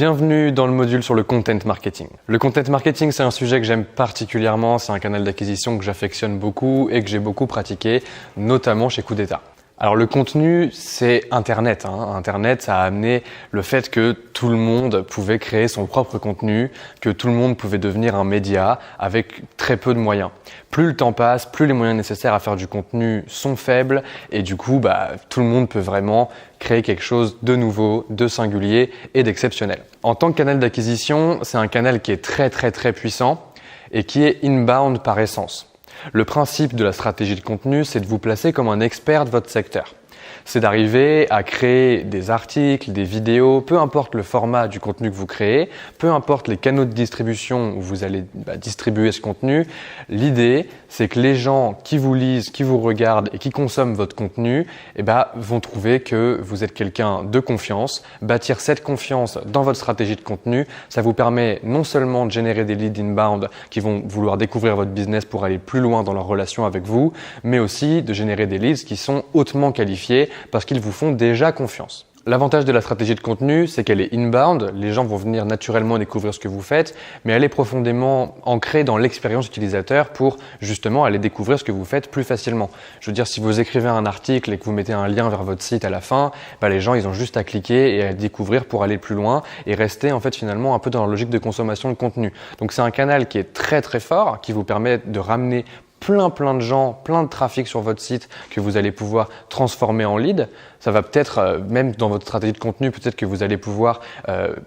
Bienvenue dans le module sur le content marketing. Le content marketing, c'est un sujet que j'aime particulièrement, c'est un canal d'acquisition que j'affectionne beaucoup et que j'ai beaucoup pratiqué, notamment chez Coup d'État. Alors le contenu, c'est Internet. Internet, ça a amené le fait que tout le monde pouvait créer son propre contenu, que tout le monde pouvait devenir un média avec très peu de moyens. Plus le temps passe, plus les moyens nécessaires à faire du contenu sont faibles et du coup, tout le monde peut vraiment créer quelque chose de nouveau, de singulier et d'exceptionnel. En tant que canal d'acquisition, c'est un canal qui est très puissant et qui est inbound par essence. Le principe de la stratégie de contenu, c'est de vous placer comme un expert de votre secteur. C'est d'arriver à créer des articles, des vidéos, peu importe le format du contenu que vous créez, peu importe les canaux de distribution où vous allez distribuer ce contenu. L'idée, c'est que les gens qui vous lisent, qui vous regardent et qui consomment votre contenu, vont trouver que vous êtes quelqu'un de confiance. Bâtir cette confiance dans votre stratégie de contenu, ça vous permet non seulement de générer des leads inbound qui vont vouloir découvrir votre business pour aller plus loin dans leur relation avec vous, mais aussi de générer des leads qui sont hautement qualifiés parce qu'ils vous font déjà confiance. L'avantage de la stratégie de contenu, c'est qu'elle est inbound, les gens vont venir naturellement découvrir ce que vous faites, mais elle est profondément ancrée dans l'expérience utilisateur pour justement aller découvrir ce que vous faites plus facilement. Je veux dire, si vous écrivez un article et que vous mettez un lien vers votre site à la fin, les gens ils ont juste à cliquer et à découvrir pour aller plus loin et rester finalement un peu dans la logique de consommation de contenu. Donc c'est un canal qui est très fort, qui vous permet de ramener plein de gens, plein de trafic sur votre site que vous allez pouvoir transformer en lead. Ça va peut-être, même dans votre stratégie de contenu, peut-être que vous allez pouvoir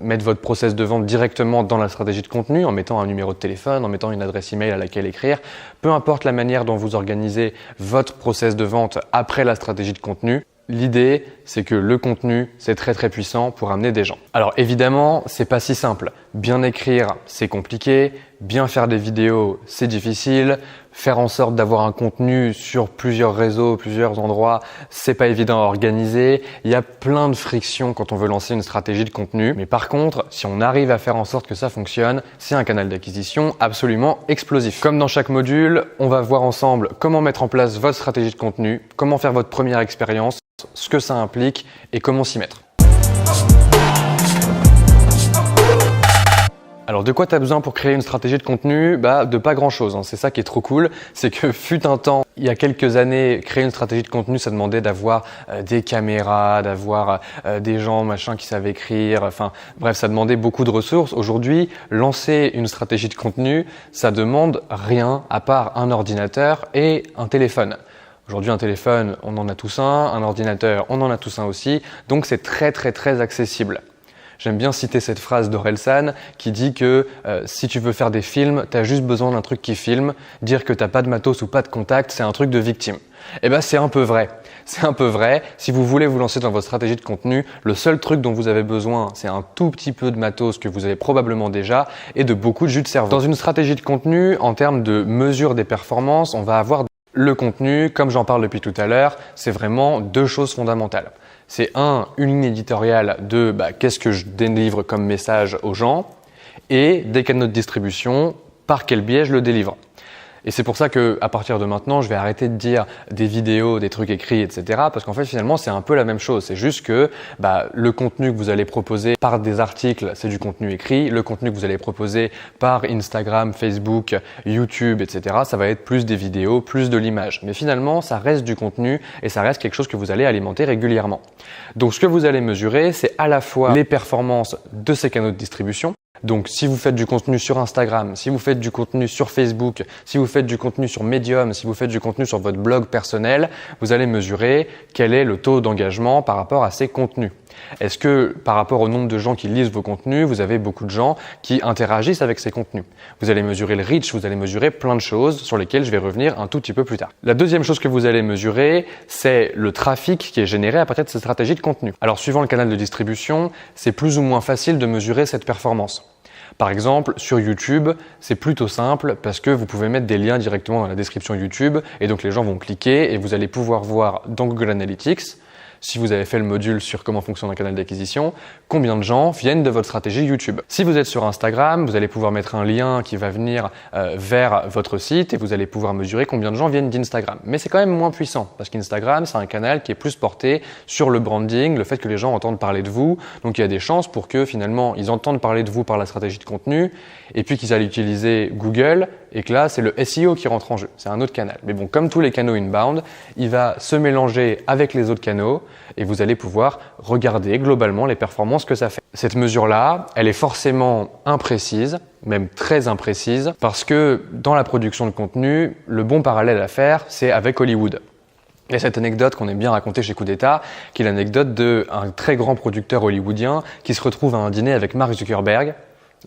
mettre votre process de vente directement dans la stratégie de contenu en mettant un numéro de téléphone, en mettant une adresse email à laquelle écrire. Peu importe la manière dont vous organisez votre process de vente après la stratégie de contenu, l'idée, c'est que le contenu, c'est très puissant pour amener des gens. Alors évidemment, c'est pas si simple. Bien écrire, c'est compliqué. Bien faire des vidéos, c'est difficile. Faire en sorte d'avoir un contenu sur plusieurs réseaux, plusieurs endroits, c'est pas évident à organiser. Il y a plein de frictions quand on veut lancer une stratégie de contenu. Mais par contre, si on arrive à faire en sorte que ça fonctionne, c'est un canal d'acquisition absolument explosif. Comme dans chaque module, on va voir ensemble comment mettre en place votre stratégie de contenu, comment faire votre première expérience, ce que ça implique et comment s'y mettre. Alors de quoi tu as besoin pour créer une stratégie de contenu? De pas grand chose, C'est ça qui est trop cool, c'est que fut un temps, il y a quelques années, créer une stratégie de contenu, ça demandait d'avoir des caméras, d'avoir des gens qui savaient écrire, bref, ça demandait beaucoup de ressources. Aujourd'hui, lancer une stratégie de contenu, ça demande rien à part un ordinateur et un téléphone. Aujourd'hui, un téléphone, on en a tous un ordinateur, on en a tous un aussi, donc c'est très accessible. J'aime bien citer cette phrase d'Orelsan qui dit que si tu veux faire des films, tu as juste besoin d'un truc qui filme. Dire que tu n'as pas de matos ou pas de contact, c'est un truc de victime. C'est un peu vrai. C'est un peu vrai. Si vous voulez vous lancer dans votre stratégie de contenu, le seul truc dont vous avez besoin, c'est un tout petit peu de matos que vous avez probablement déjà et de beaucoup de jus de cerveau. Dans une stratégie de contenu, en termes de mesure des performances, on va avoir le contenu, comme j'en parle depuis tout à l'heure, c'est vraiment deux choses fondamentales. C'est une ligne éditoriale de qu'est-ce que je délivre comme message aux gens et des canaux de distribution, par quel biais je le délivre. Et c'est pour ça que à partir de maintenant, je vais arrêter de dire des vidéos, des trucs écrits, etc. Parce qu'en fait, finalement, c'est un peu la même chose. C'est juste que le contenu que vous allez proposer par des articles, c'est du contenu écrit. Le contenu que vous allez proposer par Instagram, Facebook, YouTube, etc. Ça va être plus des vidéos, plus de l'image. Mais finalement, ça reste du contenu et ça reste quelque chose que vous allez alimenter régulièrement. Donc, ce que vous allez mesurer, c'est à la fois les performances de ces canaux de distribution. Donc, si vous faites du contenu sur Instagram, si vous faites du contenu sur Facebook, si vous faites du contenu sur Medium, si vous faites du contenu sur votre blog personnel, vous allez mesurer quel est le taux d'engagement par rapport à ces contenus. Est-ce que par rapport au nombre de gens qui lisent vos contenus, vous avez beaucoup de gens qui interagissent avec ces contenus? Vous allez mesurer le reach, vous allez mesurer plein de choses sur lesquelles je vais revenir un tout petit peu plus tard. La deuxième chose que vous allez mesurer, c'est le trafic qui est généré à partir de cette stratégie de contenu. Alors, suivant le canal de distribution, c'est plus ou moins facile de mesurer cette performance. Par exemple, sur YouTube, c'est plutôt simple parce que vous pouvez mettre des liens directement dans la description YouTube et donc les gens vont cliquer et vous allez pouvoir voir dans Google Analytics si vous avez fait le module sur comment fonctionne un canal d'acquisition, combien de gens viennent de votre stratégie YouTube. Si vous êtes sur Instagram, vous allez pouvoir mettre un lien qui va venir vers votre site et vous allez pouvoir mesurer combien de gens viennent d'Instagram. Mais c'est quand même moins puissant parce qu'Instagram, c'est un canal qui est plus porté sur le branding, le fait que les gens entendent parler de vous. Donc il y a des chances pour que finalement ils entendent parler de vous par la stratégie de contenu et puis qu'ils allient utiliser Google et que là c'est le SEO qui rentre en jeu. C'est un autre canal. Mais bon, comme tous les canaux inbound, il va se mélanger avec les autres canaux et vous allez pouvoir regarder globalement les performances que ça fait. Cette mesure-là, elle est forcément imprécise, même très imprécise, parce que dans la production de contenu, le bon parallèle à faire, c'est avec Hollywood. Il y a cette anecdote qu'on aime bien raconter chez Coup d'État, qui est l'anecdote d'un très grand producteur hollywoodien qui se retrouve à un dîner avec Mark Zuckerberg.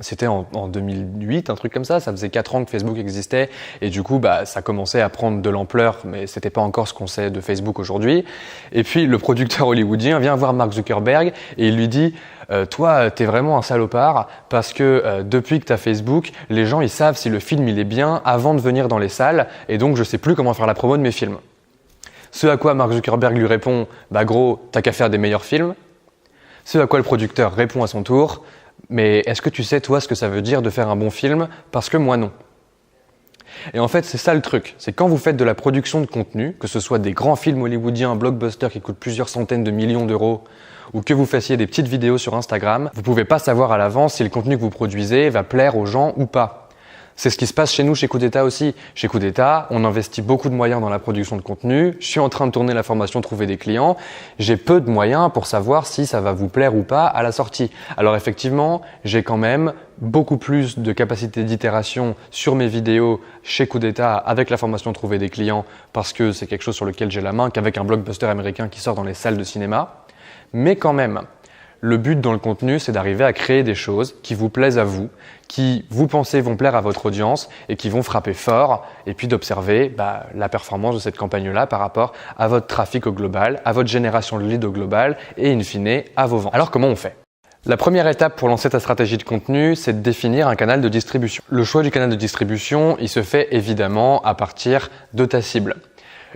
C'était en 2008, un truc comme ça faisait 4 ans que Facebook existait et du coup ça commençait à prendre de l'ampleur, mais c'était pas encore ce qu'on sait de Facebook aujourd'hui. Et puis le producteur hollywoodien vient voir Mark Zuckerberg et il lui dit toi t'es vraiment un salopard parce que depuis que t'as Facebook, les gens ils savent si le film il est bien avant de venir dans les salles et donc je sais plus comment faire la promo de mes films. Ce à quoi Mark Zuckerberg lui répond gros t'as qu'à faire des meilleurs films. Ce à quoi le producteur répond à son tour: mais est-ce que tu sais, toi, ce que ça veut dire de faire un bon film? Parce que moi, non. Et en fait, c'est ça le truc. C'est quand vous faites de la production de contenu, que ce soit des grands films hollywoodiens, blockbusters qui coûtent plusieurs centaines de millions d'euros, ou que vous fassiez des petites vidéos sur Instagram, vous pouvez pas savoir à l'avance si le contenu que vous produisez va plaire aux gens ou pas. C'est ce qui se passe chez nous, chez Coup d'État aussi. Chez Coup d'État, on investit beaucoup de moyens dans la production de contenu. Je suis en train de tourner la formation Trouver des clients. J'ai peu de moyens pour savoir si ça va vous plaire ou pas à la sortie. Alors effectivement, j'ai quand même beaucoup plus de capacité d'itération sur mes vidéos chez Coup d'État avec la formation Trouver des clients parce que c'est quelque chose sur lequel j'ai la main qu'avec un blockbuster américain qui sort dans les salles de cinéma. Mais quand même, le but dans le contenu, c'est d'arriver à créer des choses qui vous plaisent à vous, qui vous pensez vont plaire à votre audience et qui vont frapper fort, et puis d'observer la performance de cette campagne-là par rapport à votre trafic au global, à votre génération de leads au global et in fine à vos ventes. Alors comment on fait ? La première étape pour lancer ta stratégie de contenu, c'est de définir un canal de distribution. Le choix du canal de distribution, il se fait évidemment à partir de ta cible.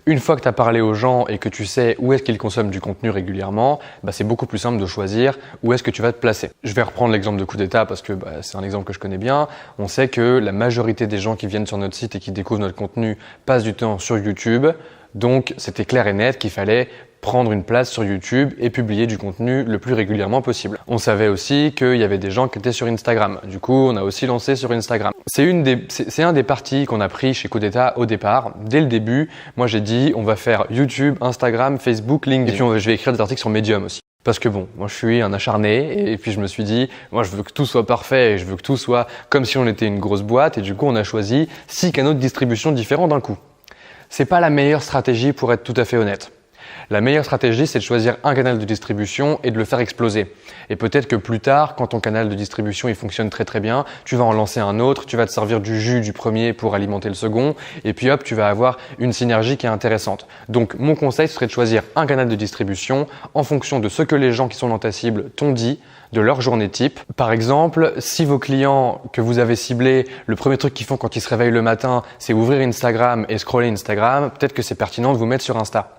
Une fois que tu as parlé aux gens et que tu sais où est-ce qu'ils consomment du contenu régulièrement, c'est beaucoup plus simple de choisir où est-ce que tu vas te placer. Je vais reprendre l'exemple de Coup d'État parce que c'est un exemple que je connais bien. On sait que la majorité des gens qui viennent sur notre site et qui découvrent notre contenu passent du temps sur YouTube. Donc, c'était clair et net qu'il fallait prendre une place sur YouTube et publier du contenu le plus régulièrement possible. On savait aussi qu'il y avait des gens qui étaient sur Instagram. Du coup, on a aussi lancé sur Instagram. C'est un des partis qu'on a pris chez Coup d'État au départ. Dès le début, moi j'ai dit on va faire YouTube, Instagram, Facebook, LinkedIn. Et puis je vais écrire des articles sur Medium aussi. Parce que moi je suis un acharné et puis je me suis dit, moi je veux que tout soit parfait et je veux que tout soit comme si on était une grosse boîte et du coup on a choisi 6 canaux de distribution différents d'un coup. C'est pas la meilleure stratégie pour être tout à fait honnête. La meilleure stratégie, c'est de choisir un canal de distribution et de le faire exploser. Et peut-être que plus tard, quand ton canal de distribution il fonctionne très très bien, tu vas en lancer un autre, tu vas te servir du jus du premier pour alimenter le second, et puis hop, tu vas avoir une synergie qui est intéressante. Donc mon conseil serait de choisir un canal de distribution en fonction de ce que les gens qui sont dans ta cible t'ont dit, de leur journée type. Par exemple, si vos clients que vous avez ciblés, le premier truc qu'ils font quand ils se réveillent le matin, c'est ouvrir Instagram et scroller Instagram, peut-être que c'est pertinent de vous mettre sur Insta.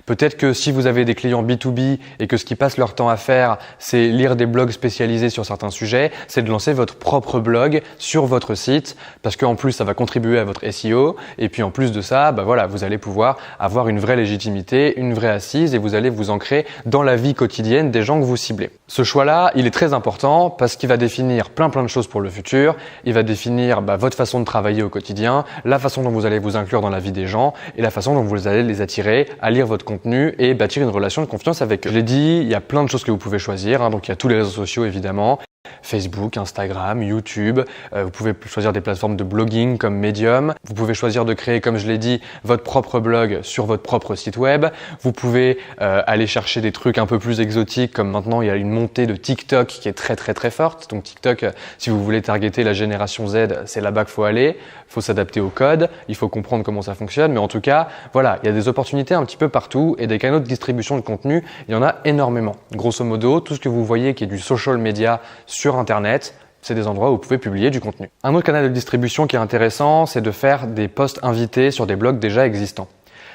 Peut-être que si vous avez des clients B2B et que ce qu'ils passent leur temps à faire, c'est lire des blogs spécialisés sur certains sujets, c'est de lancer votre propre blog sur votre site parce qu'en plus, ça va contribuer à votre SEO et puis en plus de ça, vous allez pouvoir avoir une vraie légitimité, une vraie assise et vous allez vous ancrer dans la vie quotidienne des gens que vous ciblez. Ce choix-là, il est très important parce qu'il va définir plein de choses pour le futur. Il va définir votre façon de travailler au quotidien, la façon dont vous allez vous inclure dans la vie des gens et la façon dont vous allez les attirer à lire votre contenu et bâtir une relation de confiance avec eux. Je l'ai dit, il y a plein de choses que vous pouvez choisir, donc il y a tous les réseaux sociaux évidemment. Facebook, Instagram, YouTube. Vous pouvez choisir des plateformes de blogging comme Medium. Vous pouvez choisir de créer, comme je l'ai dit, votre propre blog sur votre propre site web. Vous pouvez aller chercher des trucs un peu plus exotiques comme maintenant il y a une montée de TikTok qui est très très très forte. Donc TikTok, si vous voulez targeter la génération Z, c'est là-bas qu'il faut aller. Il faut s'adapter au code, il faut comprendre comment ça fonctionne. Mais en tout cas, voilà, il y a des opportunités un petit peu partout et des canaux de distribution de contenu, il y en a énormément. Grosso modo, tout ce que vous voyez qui est du social media sur Internet, c'est des endroits où vous pouvez publier du contenu. Un autre canal de distribution qui est intéressant, c'est de faire des posts invités sur des blogs déjà existants.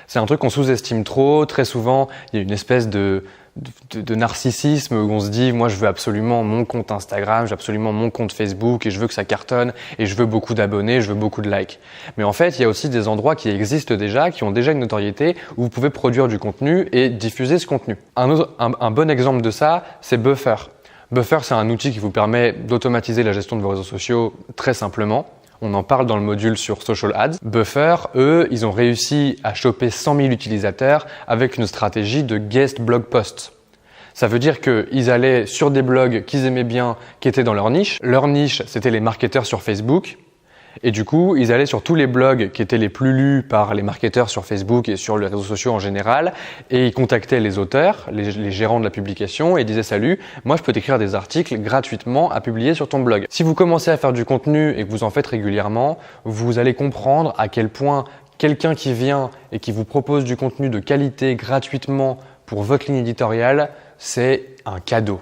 C'est un truc qu'on sous-estime trop. Très souvent, il y a une espèce de narcissisme où on se dit moi je veux absolument mon compte Instagram, j'ai absolument mon compte Facebook et je veux que ça cartonne et je veux beaucoup d'abonnés, je veux beaucoup de likes. Mais en fait, il y a aussi des endroits qui existent déjà, qui ont déjà une notoriété où vous pouvez produire du contenu et diffuser ce contenu. Un bon exemple de ça, c'est Buffer. Buffer, c'est un outil qui vous permet d'automatiser la gestion de vos réseaux sociaux très simplement. On en parle dans le module sur Social Ads. Buffer, eux, ils ont réussi à choper 100 000 utilisateurs avec une stratégie de guest blog post. Ça veut dire qu'ils allaient sur des blogs qu'ils aimaient bien, qui étaient dans leur niche. Leur niche, c'était les marketeurs sur Facebook. Et du coup, ils allaient sur tous les blogs qui étaient les plus lus par les marketeurs sur Facebook et sur les réseaux sociaux en général, et ils contactaient les auteurs, les gérants de la publication, et ils disaient « Salut, moi je peux t'écrire des articles gratuitement à publier sur ton blog ». Si vous commencez à faire du contenu et que vous en faites régulièrement, vous allez comprendre à quel point quelqu'un qui vient et qui vous propose du contenu de qualité gratuitement pour votre ligne éditoriale, c'est un cadeau.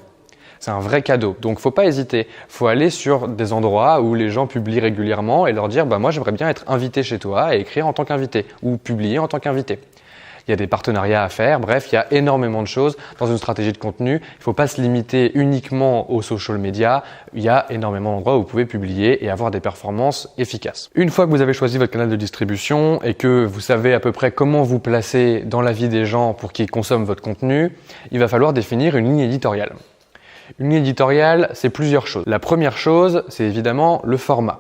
C'est un vrai cadeau. Donc, faut pas hésiter. Faut aller sur des endroits où les gens publient régulièrement et leur dire, moi, j'aimerais bien être invité chez toi et écrire en tant qu'invité ou publier en tant qu'invité. Il y a des partenariats à faire. Bref, il y a énormément de choses dans une stratégie de contenu. Il faut pas se limiter uniquement aux social media. Il y a énormément d'endroits où vous pouvez publier et avoir des performances efficaces. Une fois que vous avez choisi votre canal de distribution et que vous savez à peu près comment vous placer dans la vie des gens pour qu'ils consomment votre contenu, il va falloir définir une ligne éditoriale. Une ligne éditoriale, c'est plusieurs choses. La première chose, c'est évidemment le format.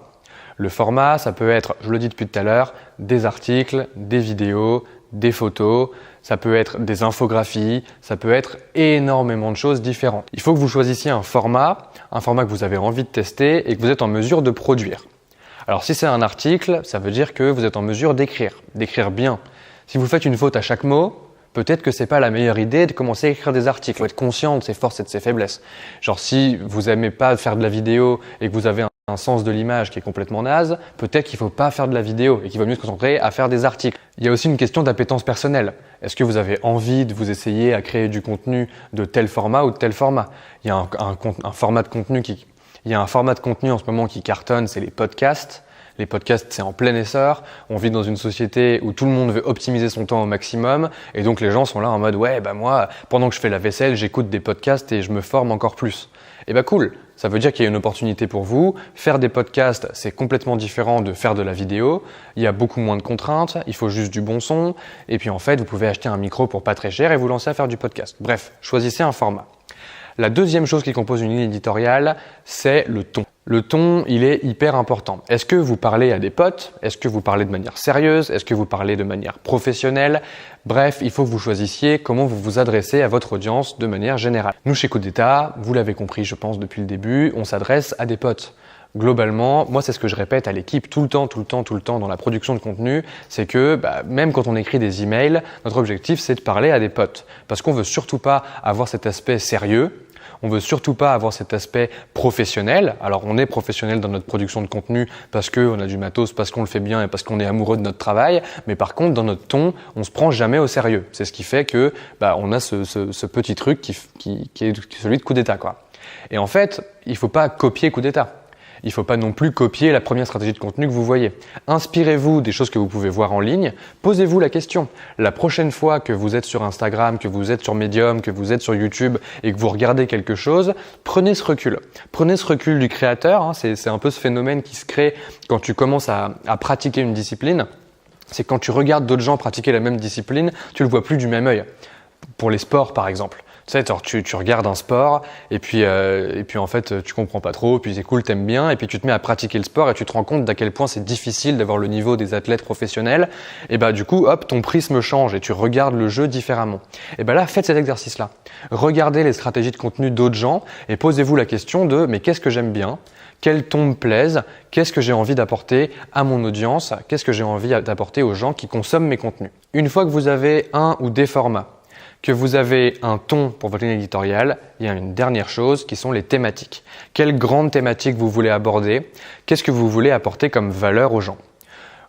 Le format, ça peut être, je le dis depuis tout à l'heure, des articles, des vidéos, des photos, ça peut être des infographies, ça peut être énormément de choses différentes. Il faut que vous choisissiez un format que vous avez envie de tester et que vous êtes en mesure de produire. Alors si c'est un article, ça veut dire que vous êtes en mesure d'écrire bien. Si vous faites une faute à chaque mot, peut-être que c'est pas la meilleure idée de commencer à écrire des articles. Il faut être conscient de ses forces et de ses faiblesses. Genre si vous aimez pas faire de la vidéo et que vous avez un sens de l'image qui est complètement naze, peut-être qu'il faut pas faire de la vidéo et qu'il vaut mieux se concentrer à faire des articles. Il y a aussi une question d'appétence personnelle. Est-ce que vous avez envie de vous essayer à créer du contenu de tel format ou de tel format? Il y a un format de contenu en ce moment qui cartonne, c'est les podcasts. Les podcasts, c'est en plein essor. On vit dans une société où tout le monde veut optimiser son temps au maximum. Et donc, les gens sont là en mode, moi, pendant que je fais la vaisselle, j'écoute des podcasts et je me forme encore plus. Cool. Ça veut dire qu'il y a une opportunité pour vous. Faire des podcasts, c'est complètement différent de faire de la vidéo. Il y a beaucoup moins de contraintes. Il faut juste du bon son. Et puis, en fait, vous pouvez acheter un micro pour pas très cher et vous lancer à faire du podcast. Bref, choisissez un format. La deuxième chose qui compose une ligne éditoriale, c'est le ton. Le ton, il est hyper important. Est-ce que vous parlez à des potes? Est-ce que vous parlez de manière sérieuse? Est-ce que vous parlez de manière professionnelle? Bref, il faut que vous choisissiez comment vous vous adressez à votre audience de manière générale. Nous, chez Coup d'État, vous l'avez compris, je pense, depuis le début, on s'adresse à des potes. Globalement, moi, c'est ce que je répète à l'équipe tout le temps dans la production de contenu, c'est que même quand on écrit des emails, notre objectif, c'est de parler à des potes. Parce qu'on veut surtout pas avoir cet aspect sérieux. On veut surtout pas avoir cet aspect professionnel. Alors, on est professionnel dans notre production de contenu parce qu'on a du matos, parce qu'on le fait bien et parce qu'on est amoureux de notre travail. Mais par contre, dans notre ton, on se prend jamais au sérieux. C'est ce qui fait que on a ce petit truc qui est celui de Coup d'État, quoi. Et en fait, il faut pas copier Coup d'État. Il ne faut pas non plus copier la première stratégie de contenu que vous voyez. Inspirez-vous des choses que vous pouvez voir en ligne. Posez-vous la question. La prochaine fois que vous êtes sur Instagram, que vous êtes sur Medium, que vous êtes sur YouTube et que vous regardez quelque chose, prenez ce recul. Prenez ce recul du créateur. C'est un peu ce phénomène qui se crée quand tu commences à pratiquer une discipline. C'est quand tu regardes d'autres gens pratiquer la même discipline, tu le vois plus du même œil. Pour les sports, par exemple. Tu sais, tu regardes un sport et puis en fait tu comprends pas trop, puis c'est cool, t'aimes bien et puis tu te mets à pratiquer le sport et tu te rends compte d'à quel point c'est difficile d'avoir le niveau des athlètes professionnels. Et du coup, hop, ton prisme change et tu regardes le jeu différemment. Et là, faites cet exercice-là. Regardez les stratégies de contenu d'autres gens et posez-vous la question de mais qu'est-ce que j'aime bien? Quel ton me plaise? Qu'est-ce que j'ai envie d'apporter à mon audience? Qu'est-ce que j'ai envie d'apporter aux gens qui consomment mes contenus? Une fois que vous avez un ou des formats, que vous avez un ton pour votre ligne éditoriale, il y a une dernière chose qui sont les thématiques. Quelles grandes thématiques vous voulez aborder? Qu'est-ce que vous voulez apporter comme valeur aux gens?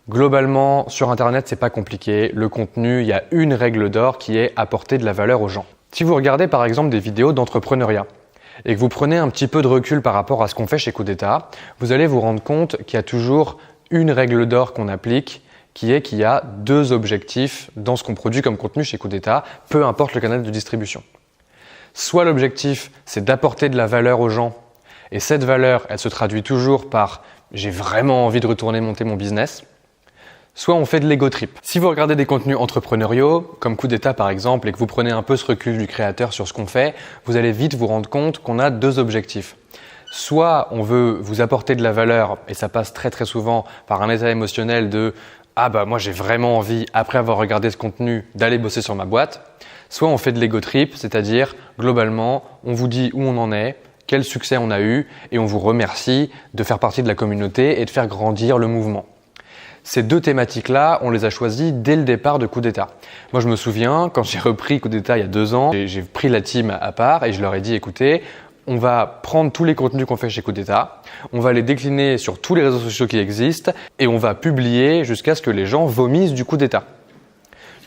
Globalement, sur Internet, c'est pas compliqué. Le contenu, il y a une règle d'or qui est apporter de la valeur aux gens. Si vous regardez par exemple des vidéos d'entrepreneuriat et que vous prenez un petit peu de recul par rapport à ce qu'on fait chez Coup d'État, vous allez vous rendre compte qu'il y a toujours une règle d'or qu'on applique qui est qu'il y a deux objectifs dans ce qu'on produit comme contenu chez Coup d'État, peu importe le canal de distribution. Soit l'objectif, c'est d'apporter de la valeur aux gens, et cette valeur, elle se traduit toujours par « j'ai vraiment envie de retourner monter mon business », soit on fait de l'ego trip. Si vous regardez des contenus entrepreneuriaux, comme Coup d'État par exemple, et que vous prenez un peu ce recul du créateur sur ce qu'on fait, vous allez vite vous rendre compte qu'on a deux objectifs. Soit on veut vous apporter de la valeur, et ça passe très très souvent par un état émotionnel de « ah bah moi j'ai vraiment envie, après avoir regardé ce contenu, d'aller bosser sur ma boîte », soit on fait de l'ego trip, c'est-à-dire globalement, on vous dit où on en est, quel succès on a eu, et on vous remercie de faire partie de la communauté et de faire grandir le mouvement. Ces deux thématiques-là, on les a choisies dès le départ de Coup d'État. Moi, je me souviens, quand j'ai repris Coup d'État il y a 2 ans, j'ai pris la team à part et je leur ai dit, écoutez, on va prendre tous les contenus qu'on fait chez Coup d'État, on va les décliner sur tous les réseaux sociaux qui existent et on va publier jusqu'à ce que les gens vomissent du Coup d'État.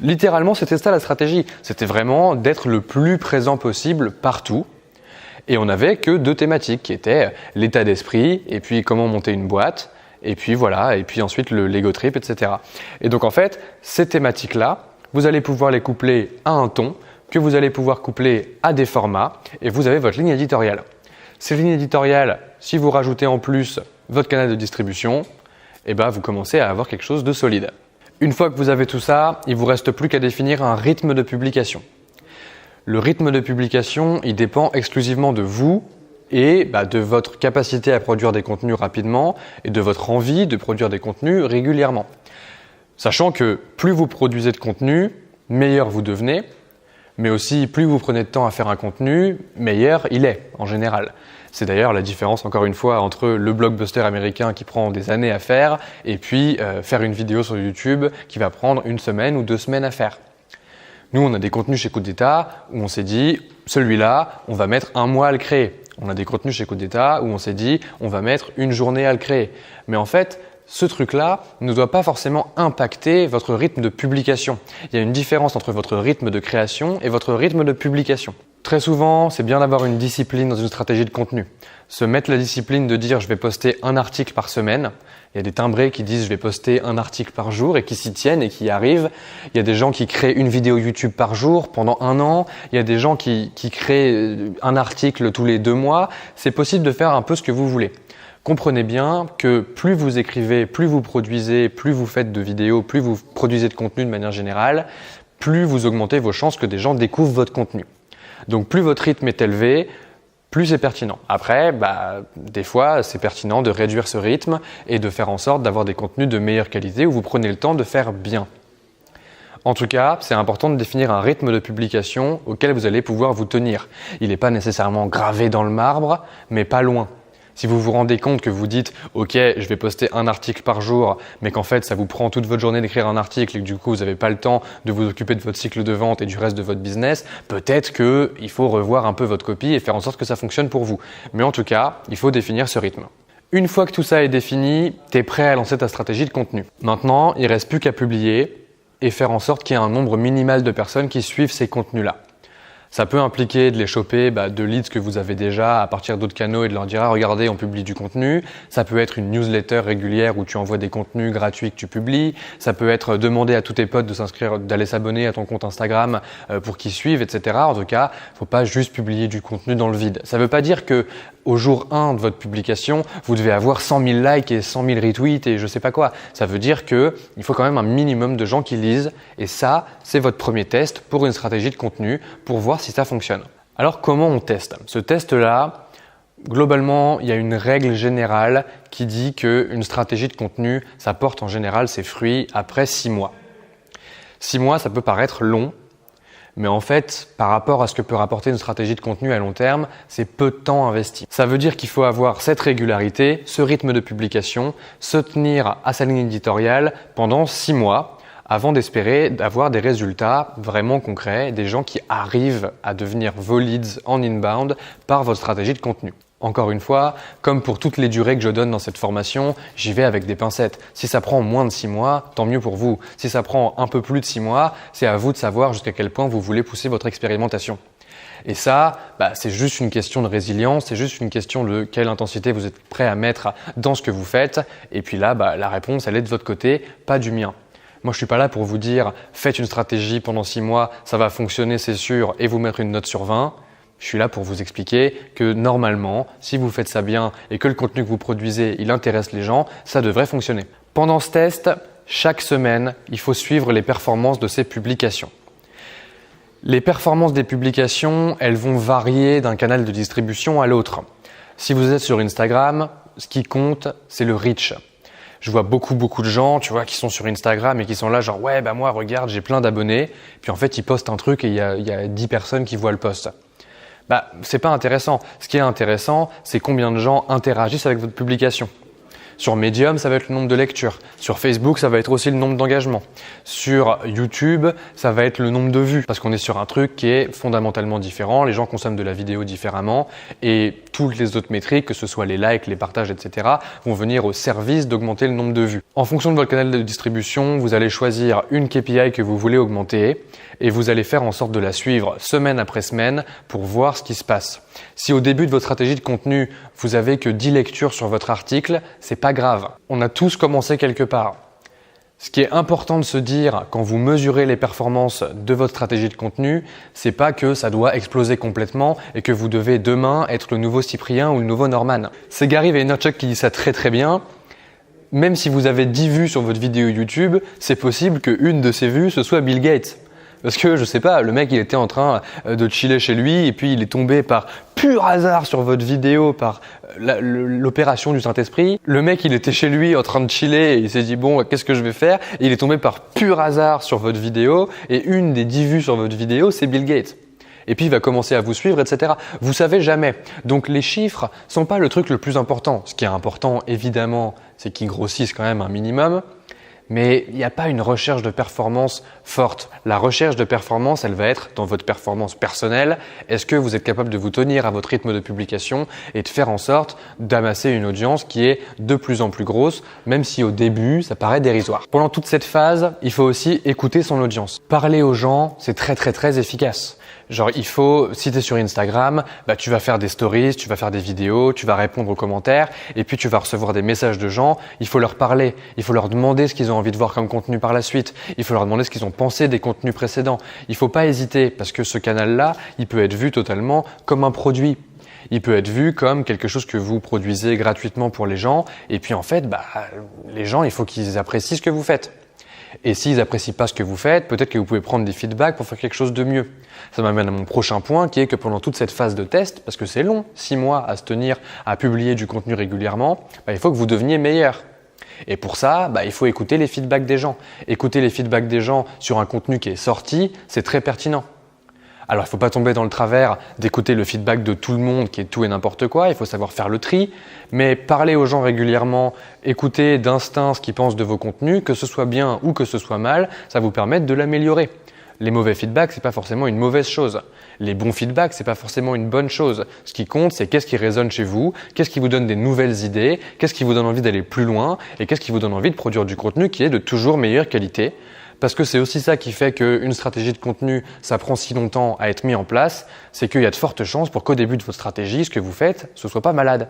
Littéralement, c'était ça la stratégie. C'était vraiment d'être le plus présent possible partout. Et on n'avait que 2 thématiques qui étaient l'état d'esprit et puis comment monter une boîte. Et puis voilà, et puis ensuite l'ego trip, etc. Et donc en fait, ces thématiques-là, vous allez pouvoir les coupler à un ton, que vous allez pouvoir coupler à des formats, et vous avez votre ligne éditoriale. Ces lignes éditoriales, si vous rajoutez en plus votre canal de distribution, eh ben vous commencez à avoir quelque chose de solide. Une fois que vous avez tout ça, il ne vous reste plus qu'à définir un rythme de publication. Le rythme de publication, il dépend exclusivement de vous, et de votre capacité à produire des contenus rapidement et de votre envie de produire des contenus régulièrement. Sachant que plus vous produisez de contenu, meilleur vous devenez, mais aussi plus vous prenez de temps à faire un contenu, meilleur il est en général. C'est d'ailleurs la différence encore une fois entre le blockbuster américain qui prend des années à faire et puis faire une vidéo sur YouTube qui va prendre 1 semaine ou 2 semaines à faire. Nous, on a des contenus chez Coup d'État où on s'est dit, celui-là, on va mettre 1 mois à le créer. On a des contenus chez Coup d'État où on s'est dit, on va mettre 1 journée à le créer. Mais en fait, ce truc-là ne doit pas forcément impacter votre rythme de publication. Il y a une différence entre votre rythme de création et votre rythme de publication. Très souvent, c'est bien d'avoir une discipline dans une stratégie de contenu. Se mettre la discipline de dire je vais poster 1 article par semaine. Il y a des timbrés qui disent je vais poster 1 article par jour et qui s'y tiennent et qui y arrivent. Il y a des gens qui créent 1 vidéo YouTube par jour pendant 1 an. Il y a des gens qui créent 1 article tous les 2 mois. C'est possible de faire un peu ce que vous voulez. Comprenez bien que plus vous écrivez, plus vous produisez, plus vous faites de vidéos, plus vous produisez de contenu de manière générale, plus vous augmentez vos chances que des gens découvrent votre contenu. Donc plus votre rythme est élevé, plus c'est pertinent. Après, des fois, c'est pertinent de réduire ce rythme et de faire en sorte d'avoir des contenus de meilleure qualité où vous prenez le temps de faire bien. En tout cas, c'est important de définir un rythme de publication auquel vous allez pouvoir vous tenir. Il n'est pas nécessairement gravé dans le marbre, mais pas loin. Si vous vous rendez compte que vous dites « Ok, je vais poster 1 article par jour », mais qu'en fait, ça vous prend toute votre journée d'écrire un article et que du coup, vous n'avez pas le temps de vous occuper de votre cycle de vente et du reste de votre business, peut-être qu'il faut revoir un peu votre copie et faire en sorte que ça fonctionne pour vous. Mais en tout cas, il faut définir ce rythme. Une fois que tout ça est défini, tu es prêt à lancer ta stratégie de contenu. Maintenant, il ne reste plus qu'à publier et faire en sorte qu'il y ait un nombre minimal de personnes qui suivent ces contenus-là. Ça peut impliquer de les choper de leads que vous avez déjà à partir d'autres canaux et de leur dire « Ah, regardez, on publie du contenu ». Ça peut être une newsletter régulière où tu envoies des contenus gratuits que tu publies. Ça peut être demander à tous tes potes de s'inscrire, d'aller s'abonner à ton compte Instagram pour qu'ils suivent, etc. En tout cas, il ne faut pas juste publier du contenu dans le vide. Ça ne veut pas dire que au jour 1 de votre publication, vous devez avoir 100 000 likes et 100 000 retweets et je sais pas quoi. Ça veut dire qu'il faut quand même un minimum de gens qui lisent et ça, c'est votre premier test pour une stratégie de contenu pour voir si ça fonctionne. Alors comment on teste? Ce test-là, globalement, il y a une règle générale qui dit qu'une stratégie de contenu, ça porte en général ses fruits après 6 mois. 6 mois, ça peut paraître long. Mais en fait, par rapport à ce que peut rapporter une stratégie de contenu à long terme, c'est peu de temps investi. Ça veut dire qu'il faut avoir cette régularité, ce rythme de publication, se tenir à sa ligne éditoriale pendant 6 mois avant d'espérer d'avoir des résultats vraiment concrets, des gens qui arrivent à devenir vos leads en inbound par votre stratégie de contenu. Encore une fois, comme pour toutes les durées que je donne dans cette formation, j'y vais avec des pincettes. Si ça prend moins de 6 mois, tant mieux pour vous. Si ça prend un peu plus de 6 mois, c'est à vous de savoir jusqu'à quel point vous voulez pousser votre expérimentation. Et ça, c'est juste une question de résilience, c'est juste une question de quelle intensité vous êtes prêt à mettre dans ce que vous faites. Et puis là, la réponse, elle est de votre côté, pas du mien. Moi, je suis pas là pour vous dire « faites une stratégie pendant 6 mois, ça va fonctionner, c'est sûr, et vous mettre une note sur 20 ». Je suis là pour vous expliquer que normalement, si vous faites ça bien et que le contenu que vous produisez, il intéresse les gens, ça devrait fonctionner. Pendant ce test, chaque semaine, il faut suivre les performances de ces publications. Les performances des publications, elles vont varier d'un canal de distribution à l'autre. Si vous êtes sur Instagram, ce qui compte, c'est le reach. Je vois beaucoup de gens, tu vois, qui sont sur Instagram et qui sont là genre « ouais, bah moi, regarde, j'ai plein d'abonnés ». Puis en fait, ils postent un truc et il y a 10 personnes qui voient le post. Bah, c'est pas intéressant. Ce qui est intéressant, c'est combien de gens interagissent avec votre publication. Sur Medium, ça va être le nombre de lectures. Sur Facebook, ça va être aussi le nombre d'engagements. Sur YouTube, ça va être le nombre de vues. Parce qu'on est sur un truc qui est fondamentalement différent. Les gens consomment de la vidéo différemment. Et toutes les autres métriques, que ce soit les likes, les partages, etc., vont venir au service d'augmenter le nombre de vues. En fonction de votre canal de distribution, vous allez choisir une KPI que vous voulez augmenter et vous allez faire en sorte de la suivre semaine après semaine pour voir ce qui se passe. Si au début de votre stratégie de contenu, vous avez que 10 lectures sur votre article, c'est pas grave. On a tous commencé quelque part. Ce qui est important de se dire quand vous mesurez les performances de votre stratégie de contenu, c'est pas que ça doit exploser complètement et que vous devez demain être le nouveau Cyprien ou le nouveau Norman. C'est Gary Vaynerchuk qui dit ça très bien. Même si vous avez 10 vues sur votre vidéo YouTube, c'est possible qu'une de ces vues, ce soit Bill Gates. Parce que, je sais pas, le mec, il était en train de chiller chez lui et puis il est tombé par pur hasard sur votre vidéo, par l'opération du Saint-Esprit. Le mec, il était chez lui en train de chiller et il s'est dit « bon, qu'est-ce que je vais faire ?» Et il est tombé par pur hasard sur votre vidéo et une des 10 vues sur votre vidéo, c'est Bill Gates. Et puis il va commencer à vous suivre, etc. Vous savez jamais. Donc les chiffres sont pas le truc le plus important. Ce qui est important, évidemment, c'est qu'ils grossissent quand même un minimum. Mais il n'y a pas une recherche de performance forte. La recherche de performance, elle va être dans votre performance personnelle. Est-ce que vous êtes capable de vous tenir à votre rythme de publication et de faire en sorte d'amasser une audience qui est de plus en plus grosse, même si au début, ça paraît dérisoire. Pendant toute cette phase, il faut aussi écouter son audience. Parler aux gens, c'est très efficace. Genre, il faut, si tu es sur Instagram, bah, tu vas faire des stories, tu vas faire des vidéos, tu vas répondre aux commentaires et puis tu vas recevoir des messages de gens. Il faut leur parler, il faut leur demander ce qu'ils ont envie de voir comme contenu par la suite. Il faut leur demander ce qu'ils ont pensé des contenus précédents. Il faut pas hésiter parce que ce canal-là, il peut être vu totalement comme un produit. Il peut être vu comme quelque chose que vous produisez gratuitement pour les gens et puis en fait, bah, les gens, il faut qu'ils apprécient ce que vous faites. Et s'ils n'apprécient pas ce que vous faites, peut-être que vous pouvez prendre des feedbacks pour faire quelque chose de mieux. Ça m'amène à mon prochain point qui est que pendant toute cette phase de test, parce que c'est long, 6 mois à se tenir à publier du contenu régulièrement, bah, il faut que vous deveniez meilleur. Et pour ça, bah, il faut écouter les feedbacks des gens. Écouter les feedbacks des gens sur un contenu qui est sorti, c'est très pertinent. Alors, il ne faut pas tomber dans le travers d'écouter le feedback de tout le monde qui est tout et n'importe quoi. Il faut savoir faire le tri. Mais parler aux gens régulièrement, écouter d'instinct ce qu'ils pensent de vos contenus, que ce soit bien ou que ce soit mal, ça vous permet de l'améliorer. Les mauvais feedbacks, c'est pas forcément une mauvaise chose. Les bons feedbacks, c'est pas forcément une bonne chose. Ce qui compte, c'est qu'est-ce qui résonne chez vous, qu'est-ce qui vous donne des nouvelles idées, qu'est-ce qui vous donne envie d'aller plus loin et qu'est-ce qui vous donne envie de produire du contenu qui est de toujours meilleure qualité. Parce que c'est aussi ça qui fait qu'une stratégie de contenu, ça prend si longtemps à être mis en place, c'est qu'il y a de fortes chances pour qu'au début de votre stratégie, ce que vous faites, ce soit pas malade.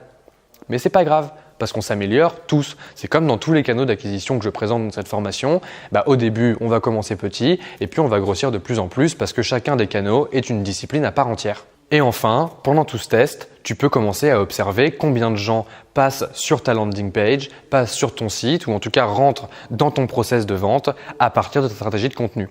Mais c'est pas grave, parce qu'on s'améliore tous. C'est comme dans tous les canaux d'acquisition que je présente dans cette formation. Bah, au début, on va commencer petit et puis on va grossir de plus en plus parce que chacun des canaux est une discipline à part entière. Et enfin, pendant tout ce test, tu peux commencer à observer combien de gens passent sur ta landing page, passent sur ton site ou en tout cas rentrent dans ton process de vente à partir de ta stratégie de contenu.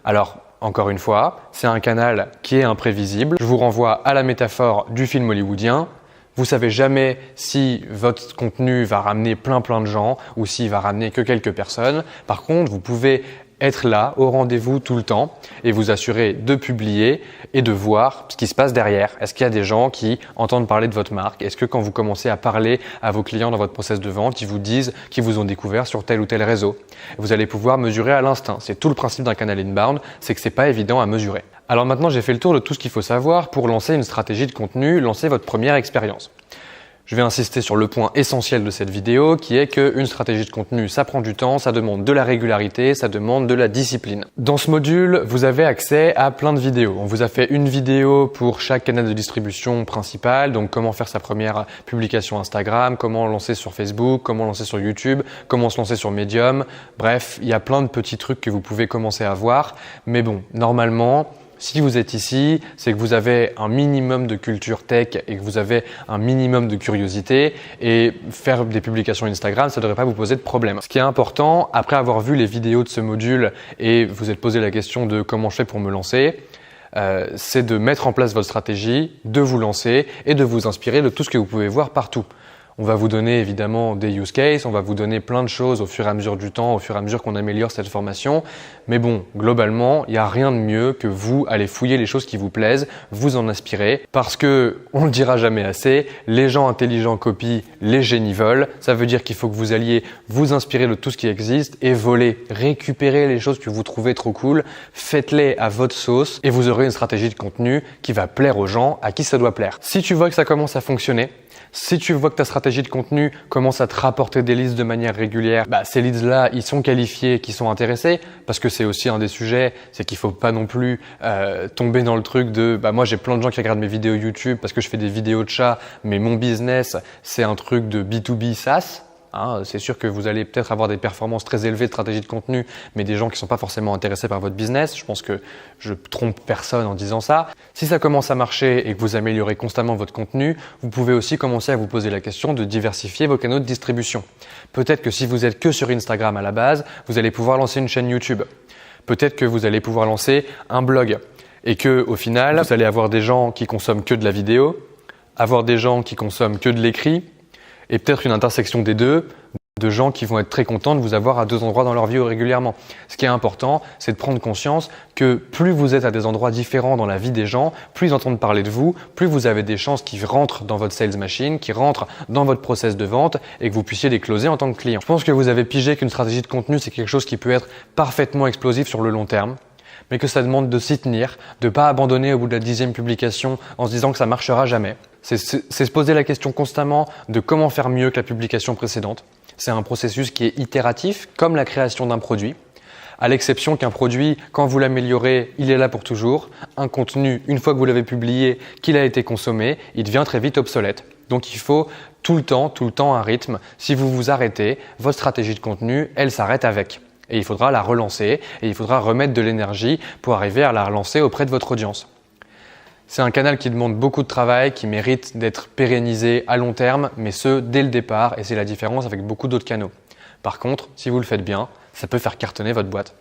Alors, encore une fois, c'est un canal qui est imprévisible. Je vous renvoie à la métaphore du film hollywoodien. Vous savez jamais si votre contenu va ramener plein de gens ou s'il va ramener que quelques personnes. Par contre, vous pouvez être là au rendez-vous tout le temps et vous assurer de publier et de voir ce qui se passe derrière. Est-ce qu'il y a des gens qui entendent parler de votre marque? Est-ce que quand vous commencez à parler à vos clients dans votre process de vente, ils vous disent qu'ils vous ont découvert sur tel ou tel réseau? Vous allez pouvoir mesurer à l'instinct. C'est tout le principe d'un canal inbound, c'est que c'est pas évident à mesurer. Alors maintenant, j'ai fait le tour de tout ce qu'il faut savoir pour lancer une stratégie de contenu, lancer votre première expérience. Je vais insister sur le point essentiel de cette vidéo qui est qu'une stratégie de contenu, ça prend du temps, ça demande de la régularité, ça demande de la discipline. Dans ce module, vous avez accès à plein de vidéos. On vous a fait une vidéo pour chaque canal de distribution principal, donc comment faire sa première publication Instagram, comment lancer sur Facebook, comment lancer sur YouTube, comment se lancer sur Medium. Bref, il y a plein de petits trucs que vous pouvez commencer à voir. Mais bon, normalement, si vous êtes ici, c'est que vous avez un minimum de culture tech et que vous avez un minimum de curiosité, et faire des publications Instagram, ça ne devrait pas vous poser de problème. Ce qui est important, après avoir vu les vidéos de ce module et vous êtes posé la question de comment je fais pour me lancer, c'est de mettre en place votre stratégie, de vous lancer et de vous inspirer de tout ce que vous pouvez voir partout. On va vous donner évidemment des use cases, on va vous donner plein de choses au fur et à mesure du temps, au fur et à mesure qu'on améliore cette formation. Mais bon, globalement, il n'y a rien de mieux que vous allez fouiller les choses qui vous plaisent, vous en inspirer. Parce que, on le dira jamais assez, les gens intelligents copient, les génies volent. Ça veut dire qu'il faut que vous alliez vous inspirer de tout ce qui existe et voler, récupérer les choses que vous trouvez trop cool, faites-les à votre sauce et vous aurez une stratégie de contenu qui va plaire aux gens à qui ça doit plaire. Si tu vois que ça commence à fonctionner, si tu vois que ta stratégie de contenu commence à te rapporter des leads de manière régulière, ces leads-là, ils sont qualifiés, qui sont intéressés, parce que c'est aussi un des sujets, c'est qu'il faut pas non plus tomber dans le truc de moi j'ai plein de gens qui regardent mes vidéos YouTube parce que je fais des vidéos de chats, mais mon business c'est un truc de B2B SaaS. C'est sûr que vous allez peut-être avoir des performances très élevées de stratégie de contenu, mais des gens qui ne sont pas forcément intéressés par votre business. Je pense que je trompe personne en disant ça. Si ça commence à marcher et que vous améliorez constamment votre contenu, vous pouvez aussi commencer à vous poser la question de diversifier vos canaux de distribution. Peut-être que si vous êtes que sur Instagram à la base, vous allez pouvoir lancer une chaîne YouTube. Peut-être que vous allez pouvoir lancer un blog et que au final, vous allez avoir des gens qui consomment que de la vidéo, avoir des gens qui consomment que de l'écrit, et peut-être une intersection des deux, de gens qui vont être très contents de vous avoir à deux endroits dans leur vie régulièrement. Ce qui est important, c'est de prendre conscience que plus vous êtes à des endroits différents dans la vie des gens, plus ils entendent parler de vous, plus vous avez des chances qui rentrent dans votre sales machine, qui rentrent dans votre process de vente et que vous puissiez les closer en tant que client. Je pense que vous avez pigé qu'une stratégie de contenu, c'est quelque chose qui peut être parfaitement explosif sur le long terme, mais que ça demande de s'y tenir, de ne pas abandonner au bout de la 10e publication en se disant que ça ne marchera jamais. C'est se poser la question constamment de comment faire mieux que la publication précédente. C'est un processus qui est itératif, comme la création d'un produit, à l'exception qu'un produit, quand vous l'améliorez, il est là pour toujours. Un contenu, une fois que vous l'avez publié, qu'il a été consommé, il devient très vite obsolète. Donc il faut tout le temps un rythme. Si vous vous arrêtez, votre stratégie de contenu, elle s'arrête avec. Et il faudra la relancer et il faudra remettre de l'énergie pour arriver à la relancer auprès de votre audience. C'est un canal qui demande beaucoup de travail, qui mérite d'être pérennisé à long terme, mais ce, dès le départ, et c'est la différence avec beaucoup d'autres canaux. Par contre, si vous le faites bien, ça peut faire cartonner votre boîte.